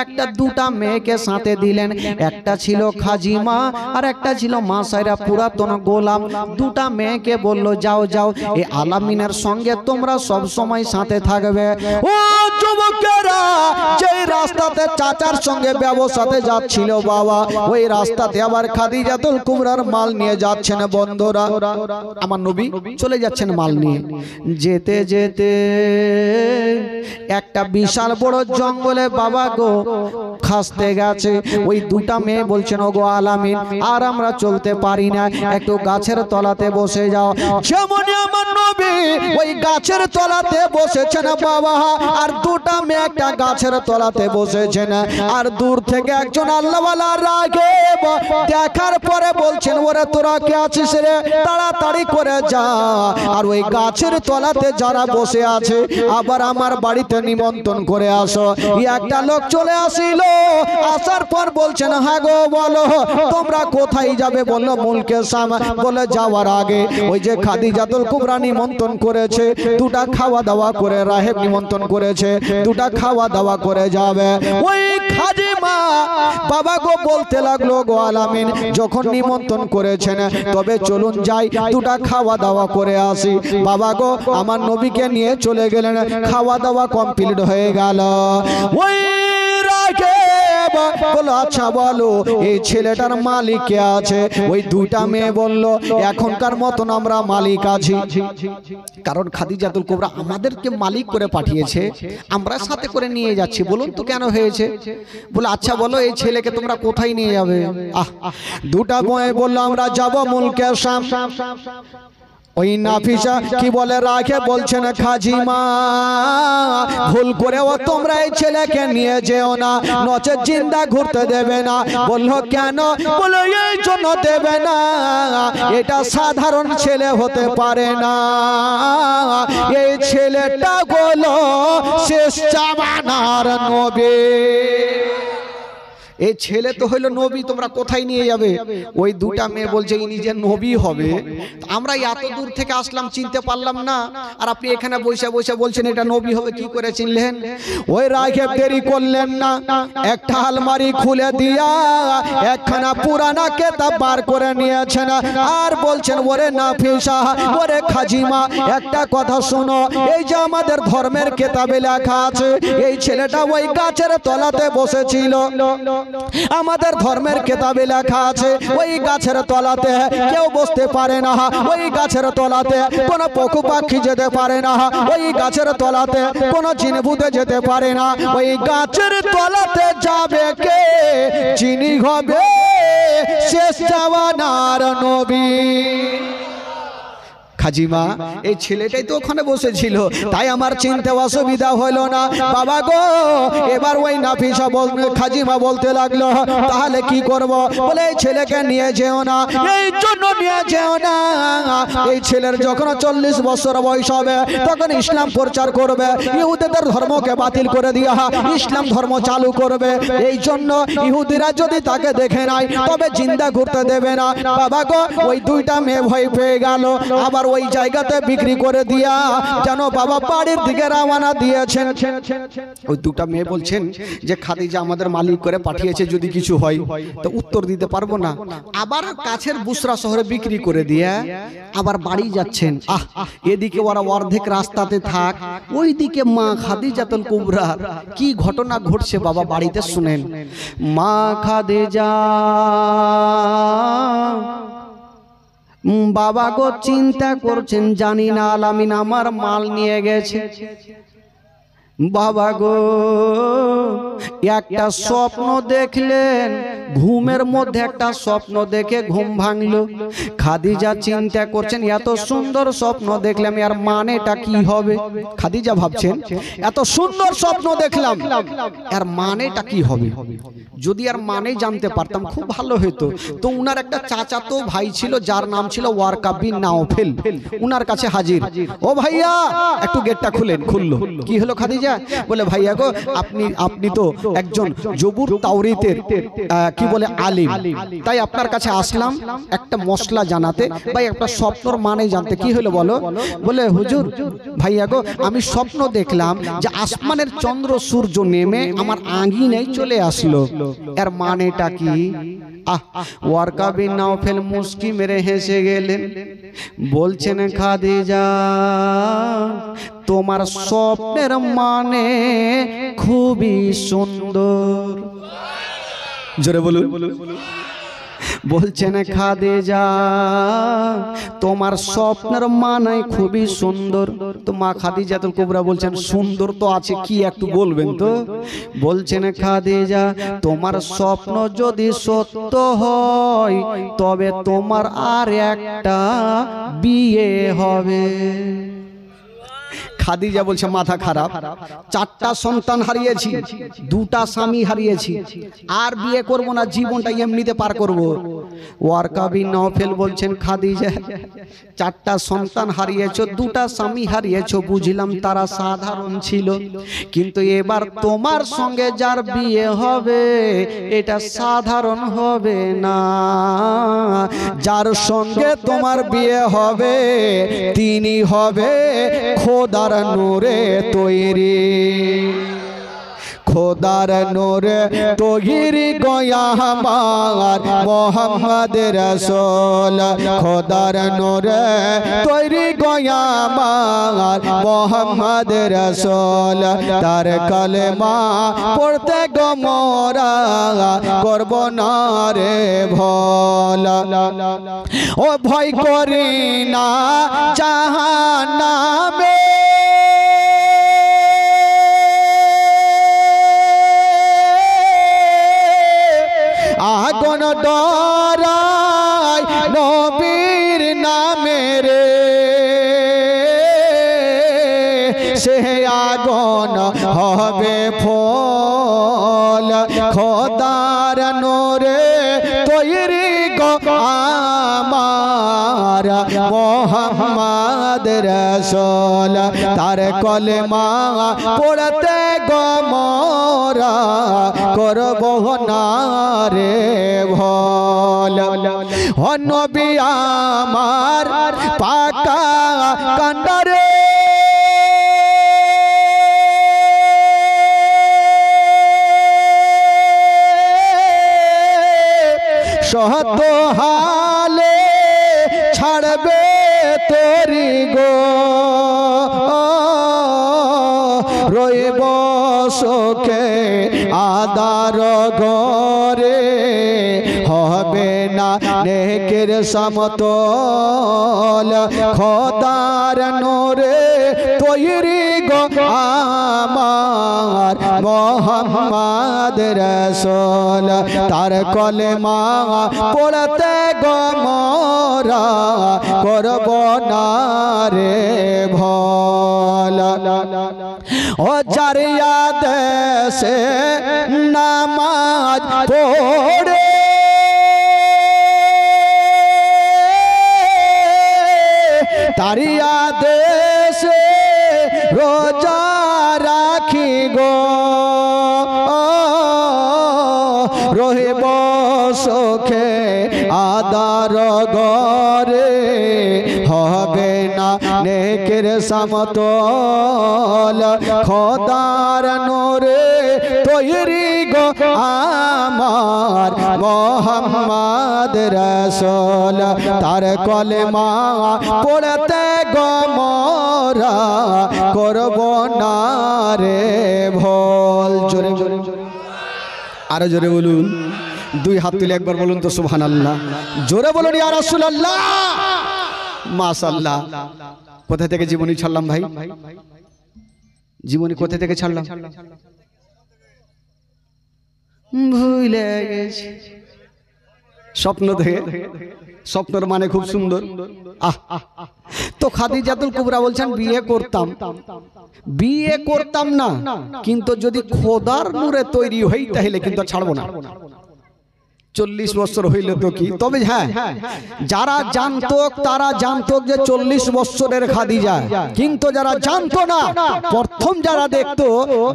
একটা 2টা মেয়েকে সাথে দিলেন। একটা ছিল খাজিমা আর একটা ছিল মাসাইরা পুরাতন গোলাম। 2টা মেয়েকে বলল যাও যাও এই আলামিনের সঙ্গে তোমরা সব সময় সাথে থাকবে। ও যুবকেরা, যে রাস্তাতে চাচার সঙ্গে ব্যবসাতে যাচ্ছিল বাবা, ওই রাস্তাতে আবার খাদিজাতুল কুবরার মাল নিয়ে যাচ্ছেন বন্ধুরা। আমার নবী চলে যাচ্ছেন মাল নিয়ে। যেতে যেতে একটা বিশাল বড় জঙ্গলে বাবা গো খাসতে গেছে। ওই 2টা মেয়ে বলছেন ওগো আলামিন আর আমরা চলতে পারি না, একটু গাছের তলাতে বসে যাও। যেমন আমার নবী ওই গাছের তলাতে বসেছেন বাবা, আর 2টা মেয়ে একটা গাছের তলাতে তলাতে বসেছেন। আর দূর থেকে একজন আল্লাহওয়ালা রাগিব দেখার পরে বলছেন, ওরে তোরা কে আছিস রে, তাড়াতাড়ি করে যা আর ওই গাছের তলাতে যারা বসে আছে আবার আমার বাড়িতে নিমন্ত্রণ করে আসো। একটা লোক চলে আসিল, আসার পর বলছেন, হ্যাঁ গো বলো তোমরা কোথায় যাবে? বললো মুলকে শাম। বলে যাওয়ার আগে ওই যে খাদিজাতুল কুবরা নিমন্ত্রণ করেছে, দুটা খাওয়া দাওয়া করে, রাহেব নিমন্ত্রণ করেছে, দুটা খাওয়া দাওয়া করে যাবে। ওই খাদিমা বাবা গো বলতে লাগলো, গো আলামিন যখন নিমন্ত্রণ করেছেন তবে চলুন যাই, দুটা খাওয়া দাওয়া করে আসি। বাবা গো আমার নবীকে নিয়ে চলে গেলেন, খাওয়া দাওয়া কমপ্লিট হয়ে গেল। ওই বলো আচ্ছা বলো এই ছেলেটার মালিক কে আছে? ওই দুইটা মেয়ে বলল, এখনকার মতন আমরা মালিক আছি, কারণ খাদিজাতুল কুবরা আমাদেরকে মালিক করে পাঠিয়েছে, আমরা সাথে করে নিয়ে যাচ্ছি, বলুন তো কেন হয়েছে? বলে আচ্ছা বলো এই ছেলেকে তোমরা কোথায় নিয়ে যাবে? দুটা মেয়ে বললো আমরা যাব মুলকে শাম। ওই নাফিসা কি বলে রাখে, বলছেন খাজিমা ভুল করেও তোমরা এই ছেলেকে নিয়ে যেও না, নচেত জিন্দা ঘুরতে দেবে না। বললো কেন? বলে এই জন্য দেবে না, এটা সাধারণ ছেলে হতে পারে না, এই ছেলেটা হলো শেষ জামানার নবী, এই ছেলে তো হইলো নবী, তোমরা কোথায় নিয়ে যাবে? ওই দুটা মেয়ে বলছে ইনি যে নবী হবে, আমরা এত দূর থেকে আসলাম চিনতে পারলাম না, আর আপনি এখানে বসে বসে বলছেন এটা নবী হবে, কি করে চিনলেন? ওই রাখে দেরি করলেন না, একটা আলমারি খুলে দিয়া একখানা পুরানা কিতাব বার করে নিয়েছেন আর বলছেন, ওরে নাফিসা ওরে খাজিমা একটা কথা শোনো, এই যে আমাদের ধর্মের কিতাবে লেখা আছে এই ছেলেটা ওই গাছের তলাতে বসেছিল, আমাদের ধর্মের কিতাবে লেখা আছে ওই গাছের তলাতে কেউ বসতে পারে না, ওই গাছের তলাতে কোনো পশু পাখি যেতে পারে না, ওই গাছের তলাতে কোনো জিনভূতে যেতে পারে না, ওই গাছের তলাতে যাবে কে? যিনি হবে শেষ জামানার নবী। খাজিমা এই ছেলেটাই তো ওখানে বসেছিল, তাই আমার চিনতে অসুবিধা হলো না। বাবা গো এবার ওই নাফিসা খাজিমা বলতে লাগলো, তাহলে কি করব? বলে এই ছেলেকে নিয়ে যেও না, এই জন্য নিয়ে যেও না, এই ছেলের যখন 40 বছর বয়স হবে তখন ইসলাম প্রচার করবে, ইহুদিদের ধর্মকে বাতিল করে দিয়া ইসলাম ধর্ম চালু করবে, এই জন্য ইহুদিরা যদি তাকে দেখে নাই তবে জিন্দা ঘুরতে দেবে না। বাবা গো ওই দুইটা মেয়ে ভয় পেয়ে গেল, আবার ওই জায়গাতে বিক্রি করে দিয়া যেন বাবা বাড়ির দিকে রওনা দিয়েছেন। ওই দুটা মেয়ে বলছেন যে খাদিজা আমাদের মালিক করে পাঠিয়েছে, যদি কিছু হয় তো উত্তর দিতে পারবো না, আবার কাছের বুসরা শহরে বিক্রি করে দিয়া আবার বাড়ি যাচ্ছেন। এদিকে ওরা অর্ধেক রাস্তাতে থাক, ওইদিকে মা খাদিজাতুল কুবরা কি ঘটনা ঘটছে বাবা বাড়িতে শুনেন। মা খাদিজা বাবা গো চিন্তা করছেন, জানি না আলামিন আমার মাল নিয়ে গেছে। বাবা গো একটা স্বপ্ন দেখলেন, ঘুমের মধ্যে একটা স্বপ্ন দেখে ঘুম ভাঙলো। খাদিজা চিন্তা করছেন এত সুন্দর স্বপ্ন দেখলাম, এর মানেটা কি হবে? খাদিজা ভাবছেন এত সুন্দর স্বপ্ন দেখলাম, এর মানেটা কি হবে? যদি আর মানে জানতে পারতাম খুব ভালো হতো। তো উনার একটা চাচাতো ভাই ছিল যার নাম ছিল ওয়ারকা বিন নাওফেল, উনার কাছে হাজির। ও ভাইয়া একটু গেটটা খুলেন। খুললো। কি হলো খাদিজা? বলে ভাইয়া গো আপনি তো একজন জবুর তাওরীতের কি বলে আলিম, তাই আপনার কাছে আসলাম একটা মশলা জানাতে, ভাই একটা স্বপ্নর মানে জানতে। কি হলো বলো? বলে হুজুর ভাইয়া গো আমি স্বপ্ন দেখলাম যে আসমানের চন্দ্র সূর্য নেমে আমার আঙ্গিনায় চলে আসলো, এর মানেটা কি? ওয়ারকা বিন নাওফেল মুস্কি মেরে হেসে গেলেন, বলছেন খাদিজা তোমার স্বপ্নের মানে খুবই সুন্দর। জোরে বলুন। বলছেন খাদিজা তোমার স্বপ্নের মানে খুবই সুন্দর। তো মা খাদিজাতুল কুবরা বলছেন সুন্দর তো আছে, কি একটু বলবেন তো? বলছেন খাদিজা তোমার স্বপ্ন যদি সত্য হয় তবে তোমার আর একটা বিয়ে হবে। খাদিজা বলছে মাথা খারাপ, 4টা সন্তান হারিয়েছি, 2টা স্বামী হারিয়েছি, আর বিয়ে করব না, জীবনটা এমনিতে পার করব। ওয়ারকা বিন নওফেল বলছেন খাদিজা 4টা সন্তান হারিয়েছো, 2টা স্বামী হারিয়েছো, বুঝলাম তারা সাধারণ ছিল, কিন্তু এবার তোমার সঙ্গে যার বিয়ে হবে এটা সাধারণ হবে না। যার সঙ্গে তোমার বিয়ে হবে তিনি হবে খোদার নূরে তৈরি, খোদার নূরে তৈরি গোয়ামার মোহাম্মদ রাসূল, খোদার নূরে তৈরি গোয়ামার মোহাম্মদ রাসূল। তার কলেমা পড়তে গো মোরা করব না রে ভোল, ও ভয় করি না জাহান্নামে, আগুন ডরাই নবীর নামে রে, সে আগুন হবে ফল, খোদার নূরে তৈরি গো আমার মোহাম্মদ রাসূল। তার কলেমা পড়তে গো মোরা করব না রে ভোল, ও নবী আমার পাকা কান্ডারে, সত হালে ছাড়বে তোরি গো, রইব সুখে আদার গরে, হবে না নেকের সমতল, খোদার নূরে তৈরি গো আমার মোহাম্মদ রাসূল। তার কলেমা পড়তে গো মোরা করব না রে ভোল, ও জারিয়া দেশে নামাজ পড়ে, তারিয়া দেশে রোজা রাখি গো, রহিব সুখে আদার গরে, হবে না নেকের সমতল, খোদার নূরে তৈরি গো আমার মোহাম্মদ রাসূল। তার কলেমা পড়তে গো মোরা করব না রে ভোল। জোরে জোরে আরো জোরে বলুন, 2 হাত তুলে একবার বলুন তো সুবহানাল্লাহ, জোরে বলুন ইয়া রাসূলুল্লাহ, মাশাআল্লাহ। কোথা থেকে জীবনী ছাড়লাম ভাই? জীবনী কোথা থেকে ছাড়লাম ভুলে গেছি। স্বপ্ন থেকে, স্বপ্নের মানে খুব সুন্দর। তো খাদিজাতুল কুবরা বলছেন বিয়ে করতাম না, কিন্তু যদি খোদার নূরে তৈরি হই তাহলে কিন্তু ছাড়বো না। 40 বছর হইলে তো কি, তবে হ্যাঁ যারা জানতো তারা জানতো যে 40 বছরের খাদিজা, কিন্তু যারা জানতো না প্রথম যারা দেখতো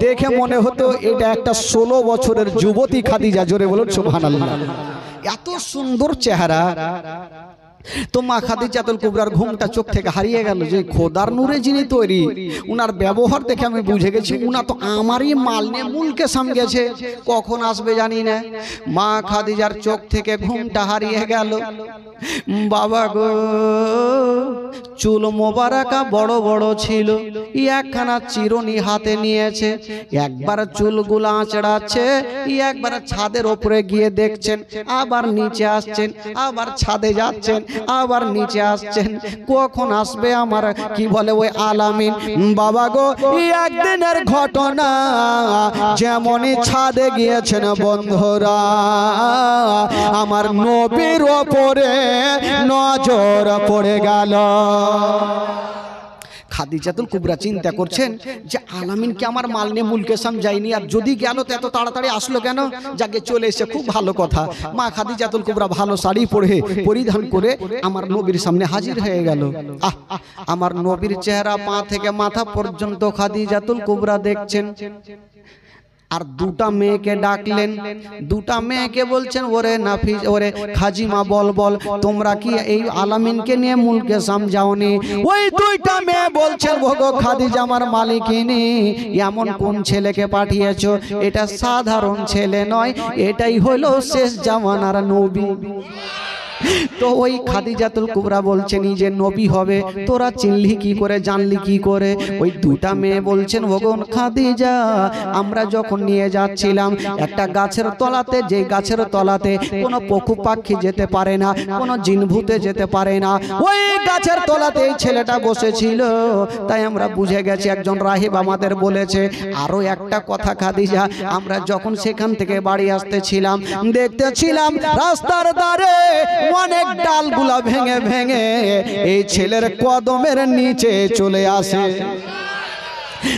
দেখে মনে হতো এটা একটা 16 বছরের যুবতী খাদিজা। জোরে বলুন সুবহানাল্লাহ। এত সুন্দর চেহারা। তো মা খাদিজাতুল কুবরার ঘুমটা চোখ থেকে হারিয়ে গেল যে খোদার নূরে যিনি তৈরি, উনার ব্যবহার দেখে আমি বুঝে গেছি উনা তো আমারই মাল নিয়ে মুলকে সামগেছে, কখন আসবে জানি না। মা খাদিজার চোখ থেকে ঘুমটা হারিয়ে গেল। বাবা গো, চুল মোবারকা বড় বড় ছিল, একখানা চিরুনি হাতে নিয়েছে, একবার চুলগুলো আঁচড়াচ্ছে, একবার ছাদের ওপরে গিয়ে দেখছেন, আবার নিচে আসছেন, আবার ছাদে যাচ্ছেন, আবার নিচে আসছেন, কখন আসবে আমার কি বলে ওই আলামিন। বাবা গো, একদিনের ঘটনা, যেমনই ছাদে গিয়েছেন বন্ধুরা, আমার নবীর ওপরে নজর পড়ে গেল। খাদিজাতুল কুবরা চিন্তা করছেন যে আলামিন কি আমার মাল নিয়ে মুলকে সাম যায়নি, আর যদি গেল তো এত তাড়াতাড়ি আসলো কেন? যাকে চলে এসে খুব ভালো কথা। মা খাদিজাতুল কুবরা ভালো শাড়ি পরে পরিধান করে আমার নবীর সামনে হাজির হয়ে গেল। আমার নবীর চেহারা পা থেকে মাথা পর্যন্ত খাদিজাতুল কুবরা দেখছেন। আর দুটা মেয়েকে ডাকলেন, দুটা মেয়েকে বলছেন ওরে নাফিস, ওরে খাজিমা বল বল তোমরা কি এই আলামিনকে নিয়ে মুলকে সাম যাওনি? ওই দুইটা মেয়ে বলছেন ওগো খাদিজা আমার মালিকিনী, এমন কোন ছেলেকে পাঠিয়েছো? এটা সাধারণ ছেলে নয়, এটাই হলো শেষ জামানার নবী। তো ওই খাদিজাতুল কুবরা বলছেন যে নবী হবে, তোরা চিনলি কি করে, জানলি কি করে? ওই দুটা মেয়ে বলছেন ওগো খাদিজা, আমরা যখন নিয়ে যাচ্ছিলাম একটা গাছের তলাতে, যে গাছের তলাতে কোনো পশু পাখি যেতে পারে না, কোনো জিনভূতে যেতে পারে না, ওই গাছের তলাতে এই ছেলেটা বসেছিল। তাই আমরা বুঝে গেছি একজন রাহিব আমাদের বলেছে। আরো একটা কথা খাদিজা, আমরা যখন সেখান থেকে বাড়ি আসতেছিলাম দেখতেছিলাম রাস্তার ধারে অনেক ডালগুলা ভেঙে ভেঙে এই ছেলের কদমের নিচে চলে আসে।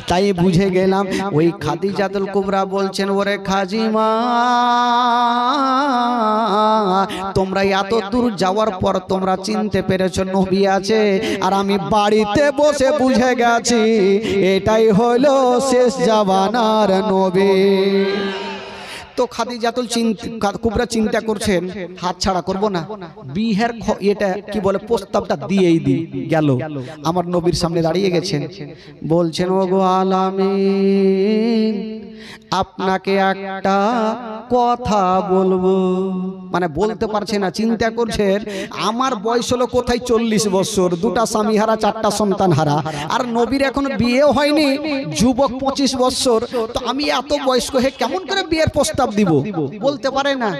তাই বুঝে গেলাম ওই খাদিজাতুল কুবরা বলছেন ওরে খাজিমা, তোমরা এত দূর যাওয়ার পর তোমরা চিনতে পেরেছো নবী আছে, আর আমি বাড়িতে বসে বুঝে গেছি এটাই হলো শেষ জামানার নবী। তো খাদিজাতুল কুবরা চিন্তা করছেন হাত ছাড়া করব না, বিয়ের এটা কি বলে প্রস্তাবটা দিয়েই দি গেল। আমার নবীর সামনে দাঁড়িয়ে গেছেন, বলছেন ওগো আলামিন আপনাকে একটা কথা বলবো। মানে বলতে পারছে না, চিন্তা করছেন আমার বয়স হলো কোথায় 40 বছর, দুটা স্বামী হারা, চারটা সন্তান হারা, আর নবীর এখনো বিয়েও হয়নি, যুবক 25 বছর, তো আমি এত বয়স্ক হয়ে কেমন করে বিয়ের প্রস্তাব দিব? বলতে পারে না।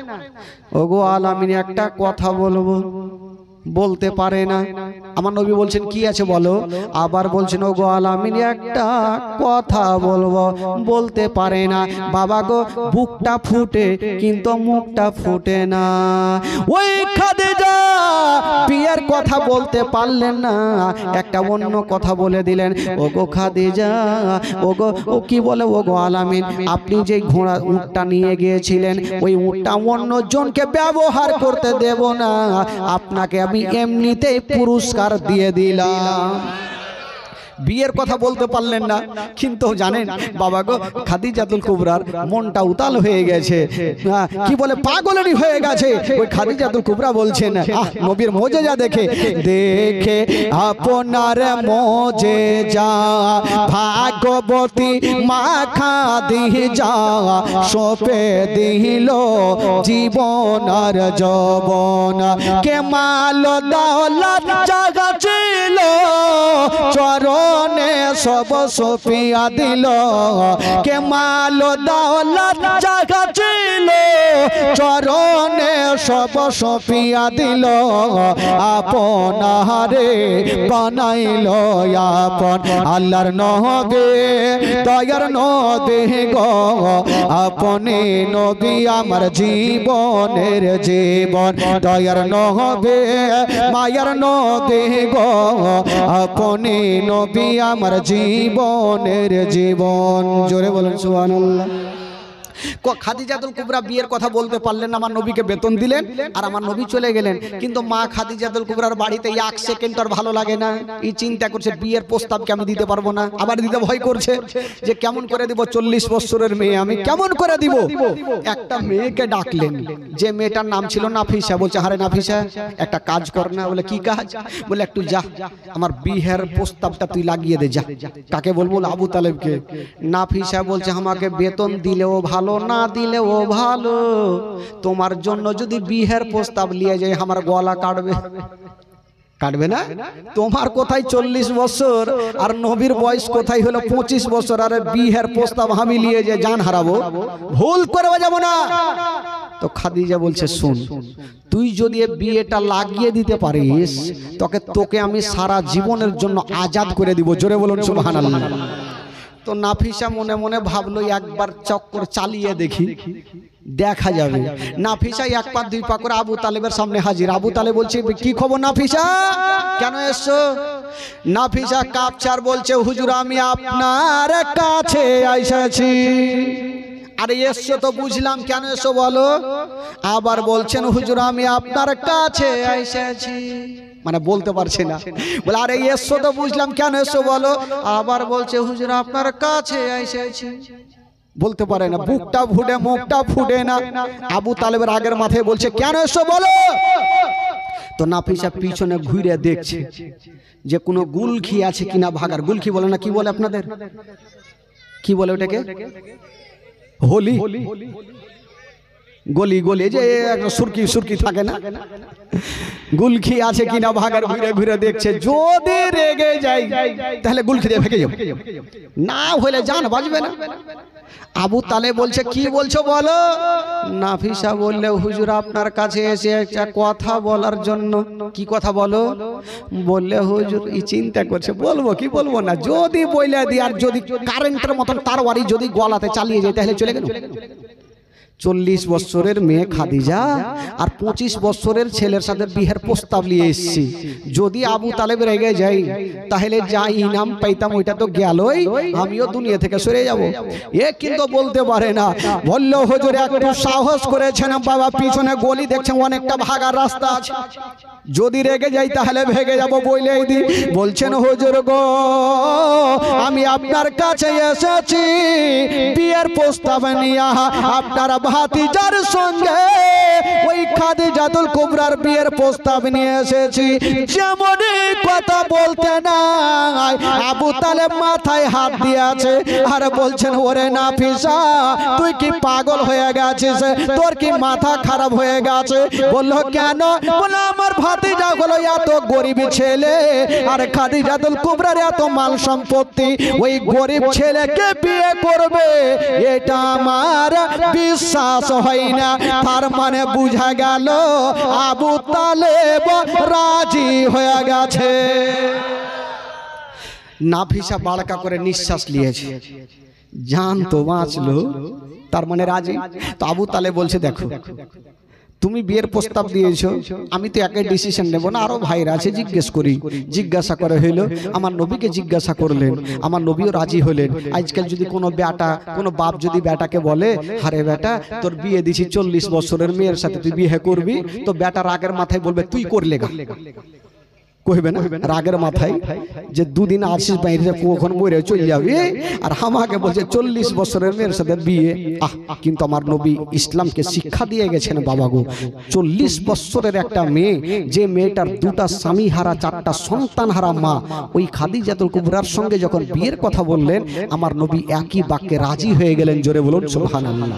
ওগো আলামিন একটা কথা বলবো, বলতে পারে না। আমার নবী বলছেন কি আছে বলো? আবার বলছেন ওগো আলামিন একটা কথা বলবো, বলতে পারে না। বাবা গো বুকটা ফুটে কিন্তু মুখটা ফুটে না। ওই খাদিজা বিয়ের কথা বলতে পারলেন না, একটা অন্য কথা বলে দিলেন। ওগো খাদিজা, ওগো ও কি বলে ওগো আলামিন, আপনি যে ঘোড়া উটটা নিয়ে গিয়েছিলেন ওই উটটা অন্যজনকে ব্যবহার করতে দেব না, আপনাকে আমি এমনিতেই পুরস্কার দিয়ে দিলাম। বিয়ের কথা বলতে পারলেন না, কিন্তু জানেন বাবা গো খাদিজাতুল কুবরার মনটা উতাল হয়ে গেছে, কি বলে পাগলেরই হয়ে গেছে। ওই খাদিজাতুল কুবরা বলছেন নবীর মোজেজা দেখে, দেখে আপনার মোজেজা ভাগবতী মা খাদিজা সপে দিল জীবন আর যৌবন, কে মাল দৌলত জাগা ছিল চরণে সব সফিয়া দিল, কে মাল দৌলত জাগা ছিল চরণে সব সফিয়া দিল, আপনারে বানাইল আপন আল্লাহর নবী দয়ার নবী গো, আপনি নবী আমার জীবনের জীবন, দয়ার নবী মায়ার নবী গো, আপনি নবী আমার জীবনের জীবন। জোরে বলেন সুবহানাল্লাহ। খাদিজাতুল কুবরা বিয়ের কথা বলতে পারলেন না, আমার নবীকে বেতন দিলেন আর আমার নবী চলে গেলেন। কিন্তু মা খাদিজাতুল কুবরার বাড়িতে 1 সেকেন্ড আর ভালো লাগে না। এই চিন্তা করছে বিয়ের প্রস্তাবকে আমি দিতে পারবো না, আবার দিতে ভয় করছে যে কেমন করে দিব, 40 বছরের মেয়ে আমি কেমন করে দিব। একটা মেয়েকে ডাকলেন, যে মেয়েটার নাম ছিল নাফিসা। বলছে আরে নাফিসা একটা কাজ কর না। বলে কি কাজ? বলে একটু যা আমার বিয়ের প্রস্তাবটা তুই লাগিয়ে দে যা। কাকে বলবো? আবু তালেবকে। নাফিসা বলছে আমাকে বেতন দিলেও ভালো না দিলেও ভালো, তোমার জন্য যদি বিয়ের প্রস্তাব নিয়ে যায় আমার গলা কাটবে। কাটবে না? তোমার কোথায় 40 বছর আর নবীর বয়স কোথায় হলো 25 বছর, আর বিয়ের প্রস্তাব আমি নিয়ে যে জান হারাবো, ভুল করবে যাব না। তো খাদিজা বলছে শুন, তুই যদি বিয়েটা লাগিয়ে দিতে পারিস তোকে আমি সারা জীবনের জন্য আজাদ করে দিব। জোরে বলুন সুবহানাল্লাহ। তো নাফিসা মনে মনে ভাবলো একবার চক্কর চালিয়ে দেখি, দেখা যাবে। নাফিসা এক পা দুই পা করে আবু তালেবের সামনে হাজির। আবু তালেব বলছে কি খবর নাফিসা, কেন এসছো? নাফিসা কাঁপচার বলছে হুজুর আমি আপনার কাছে এসেছি। আরে এসছো তো বুঝলাম, কেন এসো বলো? আবার বলছেন হুজুর আমি আপনার কাছে এসেছি, মানে বলতে পারছে না। বলে আরে এসছো তো বুঝলাম, কেন এসো বলো? আবার বলছে হুজুর আপনার কাছে এসেছি, বলতে পারে না, বুকটা ফুটে মুখটা ফুটে না। আবু তালেবের আগের মাথায় বলছে কেন এসো বলো? তো নাফিসা পিছনে ঘুরে দেখছে যে কোনো গুলখি আছে কিনা ভাগার। গুলখি বলে না, কি বলে আপনাদের, কি বলে ওটাকে? হোলি, গলি গলি যে সুরকি সুরকি থাকে না, গুলখি আছে কিনা ভাগার ঘুরে ঘুরে দেখছে। যদি রেগে যাই তাহলে গুলখি দিয়ে ফেঁকে যাবে, না হলে জান বাজবে না। আবু তালেব বলছে কি বলছো বলো? নাফিসা বললে হুজুর আপনার কাছে এসে একটা কথা বলার জন্য। কি কথা বলো? বললে হুজুর এই চিন্তা করছে বলবো কি বলবো না, যদি বইলে দিই আর যদি কারেন্টের মতন তারওয়ারি যদি গলাতে চালিয়ে যায় তাহলে চলে গেল। 40 বছরের মেয়ে খাদিজা আর 25 বছরের ছেলের সাথে বিয়ের প্রস্তাব নিয়ে এসেছি। যদি আবু তালেব রেগে যাই তাহলে যা ইনাম পাইতাম ওইটা তো গেলই, আমিও দুনিয়া থেকে সরে যাব। এ কিন্তু বলতে পারে না। বলল হুজুর একটু সাহস করেছেন বাবা, পিছনে গলি দেখছেন অনেকটা ভাগার রাস্তা আছে, যদি রেগে যাই তাহলে ভেগে যাব বইলেই দি। বলছেন হুজুর গো আমি আপনার কাছে এসেছি বিয়ের প্রস্তাব নিয়ে, আপনারা ভাতিজার সঙ্গে ওই খাদিজাতুল কুবরার বিয়ের প্রস্তাব নিয়ে এসেছি। যেমন কথা বলতে নাই আবু তালেব মাথায় হাত দিয়েছে আর বলছেন ওরে নাফিসা তুই কি পাগল হয়ে গেছিস, তোর কি মাথা খারাপ হয়ে গেছে? বললো কেন? বলে আমার ভাতিজা হলো এত গরিব ছেলে আর খাদিজাতুল কুবরার এত মাল সম্পত্তি, ওই গরিব ছেলেকে বিয়ে করবে এটা আমার বিশ্বাস হয় না। তার মানে বুঝা গেল আবু তালেব রাজি হয়ে গেছে। নাফিসা বাড়কা করে নিঃশ্বাস নিয়েছে, জান তো বাঁচলো, তার মানে রাজি। তো আবু তালেব বলছে দেখো তুমি বিয়ের প্রস্তাব দিয়েছো, আমি তো একাই ডিসিশন নেব না, আরো ভাইরা আছে জিজ্ঞেস করি। জিজ্ঞাসা করে হইলো, আমার নবীকে জিজ্ঞাসা করলেন, আমার নবীও রাজি হলেন। আজকাল যদি কোনো বেটা কোনো বাপ যদি বেটাকে বলে আরে বেটা তোর বিয়ে দিছি 40 বছরের মেয়ের সাথে তুই বিয়ে করবি, তো বেটা রাগের মাথায় বলবে তুই করলে গা, কইবে না রাগের মাথায় যে দুদিন আসিস বাইরে কখন মরে চলে যাবে, আর আমাকে বলছে 40 বছরের মেয়ের সাথে বিয়ে। কিন্তু আমার নবী ইসলামকে শিক্ষা দিয়ে গেছেন বাবা গো, 40 বছরের একটা মেয়ে, যে মেয়েটার 2টা স্বামী হারা 4টা সন্তান হারা মা, ওই খাদিজাতুল কুবরার সঙ্গে যখন বিয়ের কথা বললেন আমার নবী একই বাক্যে রাজি হয়ে গেলেন। জোরে বলুন সুবহানাল্লাহ।